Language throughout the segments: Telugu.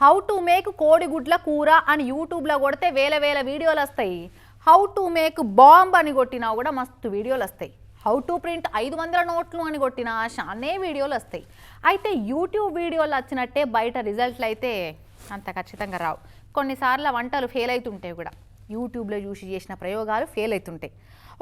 హౌ టు మేక్ కోడిగుడ్ల కూర అని యూట్యూబ్లో కొడితే వేల వేల వీడియోలు వస్తాయి. హౌ టు మేక్ బాంబ్ అని కొట్టినా కూడా మస్తు వీడియోలు వస్తాయి. హౌ టు ప్రింట్ 500 నోట్లు అని కొట్టినా చానే వీడియోలు వస్తాయి. అయితే యూట్యూబ్ వీడియోలు వచ్చినట్టే బయట రిజల్ట్లు అయితే అంత ఖచ్చితంగా రావు. కొన్నిసార్లు వంటలు ఫెయిల్ అవుతుంటాయి కూడా. యూట్యూబ్లో చూసి చేసిన ప్రయోగాలు ఫెయిల్ అవుతుంటాయి.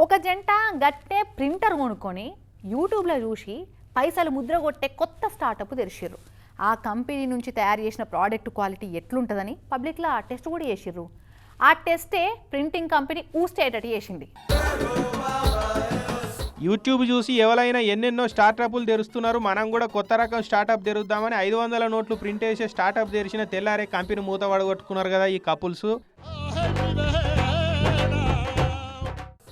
ఒక జంట గట్టే ప్రింటర్ కొనుక్కొని యూట్యూబ్లో చూసి పైసలు ముద్ర కొట్టే కొత్త స్టార్టప్ తెరిచిర్రు. ఆ కంపెనీ నుంచి తయారు చేసిన ప్రోడక్ట్ క్వాలిటీ ఎట్లుంటుందని పబ్లిక్లో టెస్ట్ కూడా చేసిర్రు. ఆ టెస్టే ప్రింటింగ్ కంపెనీ ఊస్టేటట్టు చేసింది. యూట్యూబ్ చూసి ఎవరైనా ఎన్నెన్నో స్టార్టప్లు తెరుస్తున్నారు, మనం కూడా కొత్త రకం స్టార్టప్ తెరుద్దామని 500 నోట్లు ప్రింట్ చేసే స్టార్టప్ తెరిచిన తెల్లారే కంపెనీ మూత పడగొట్టుకున్నారు కదా ఈ కపుల్స్.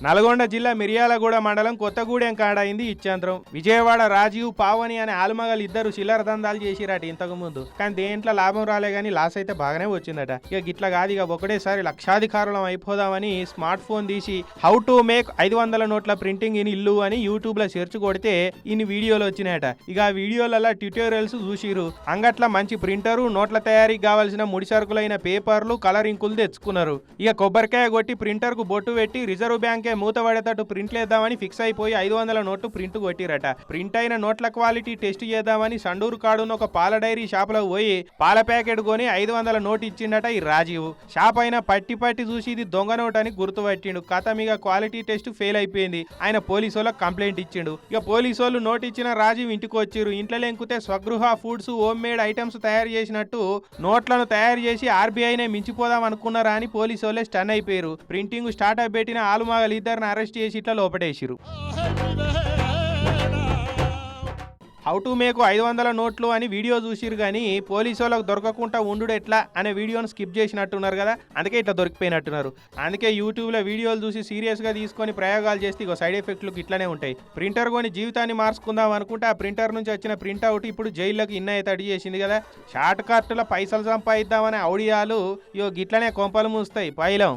నల్గొండ జిల్లా మిర్యాలగూడ మండలం కొత్తగూడెం కాడైంది ఇచ్చాంతరం. విజయవాడ రాజీవ్ పావని అనే ఆలుమగలు ఇద్దరు చిల్లర దందాలు చేసిరట ఇంతకు ముందు. కానీ దేంట్లో లాభం రాలే కానీ లాస్ అయితే బాగానే వచ్చిందట. ఇక గిట్లా కాదు, ఇక ఒకటేసారి లక్షాధికారులం అయిపోదామని స్మార్ట్ ఫోన్ తీసి హౌ టు మేక్ 500 నోట్ల ప్రింటింగ్ ఇన్ ఇల్లు అని యూట్యూబ్ లో సెర్చ్ కొడితే ఇన్ని వీడియోలు వచ్చినాయట. ఇక ఆ వీడియోలలో ట్యూటోరియల్స్ చూసిరు. అంగట్ల మంచి ప్రింటరు, నోట్ల తయారీకి కావాల్సిన ముడి సరుకులైన పేపర్లు, కలర్ ఇంకులు తెచ్చుకున్నారు. ఇక కొబ్బరికాయ కొట్టి ప్రింటర్ కు బొట్టు పెట్టి రిజర్వ్ బ్యాంక్ మూత పడేటట్టు ప్రింట్ లేద్దామని ఫిక్స్ అయిపోయి 500 నోట్లు ప్రింట్ కొట్టిరట. ప్రింట్ అయిన నోట్ల క్వాలిటీ టెస్ట్ చేద్దామని సండూరు కాడున్న ఒక పాల డైరీ షాప్ లో పోయి పాల ప్యాకెట్ కొని 500 నోట్ ఇచ్చిండట ఈ రాజీవ్. షాప్ అయినా పట్టి చూసి ఇది దొంగ నోట్ అని గుర్తుపట్టిండు. కథ మీద క్వాలిటీ టెస్ట్ ఫెయిల్ అయిపోయింది. ఆయన పోలీసు వాళ్ళకి కంప్లైంట్ ఇచ్చిండు. ఇక పోలీసు వాళ్ళు నోట్ ఇచ్చిన రాజీవ్ ఇంటికి వచ్చిరు. ఇంట్లో లేకపోతే Swagruha foods home made items తయారు చేసినట్టు నోట్లను తయారు చేసి ఆర్బీఐనే మించిపోదాం అనుకున్నారా అని పోలీసు వాళ్ళే స్టన్ అయిపోయారు. ప్రింటింగ్ స్టార్ట్అప్ పెట్టిన ఆలుమగలు ఇద్దరిని అరెస్ట్ చేసి ఇట్లా లోపటేసిరు. హౌ టు మేక్ 500 నోట్లు అని వీడియో చూసిరు కానీ పోలీసు వాళ్ళకు దొరకకుండా ఉండు ఎట్లా అనే వీడియోను స్కిప్ చేసినట్టున్నారు కదా, అందుకే ఇట్లా దొరికిపోయినట్టున్నారు. అందుకే యూట్యూబ్లో వీడియోలు చూసి సీరియస్గా తీసుకొని ప్రయోగాలు చేస్తే ఇక సైడ్ ఎఫెక్ట్లు ఇట్లానే ఉంటాయి. ప్రింటర్ కొని జీవితాన్ని మార్చుకుందాం అనుకుంటే ఆ ప్రింటర్ నుంచి వచ్చిన ప్రింట్అవుట్ ఇప్పుడు జైల్లోకి ఇన్నయ్య తడి చేసింది కదా. షార్ట్ కట్లో పైసలు సంపాదిద్దామనే ఔడియాలు ఇగో గిట్లనే కొంపలు మూస్తాయి పైలం.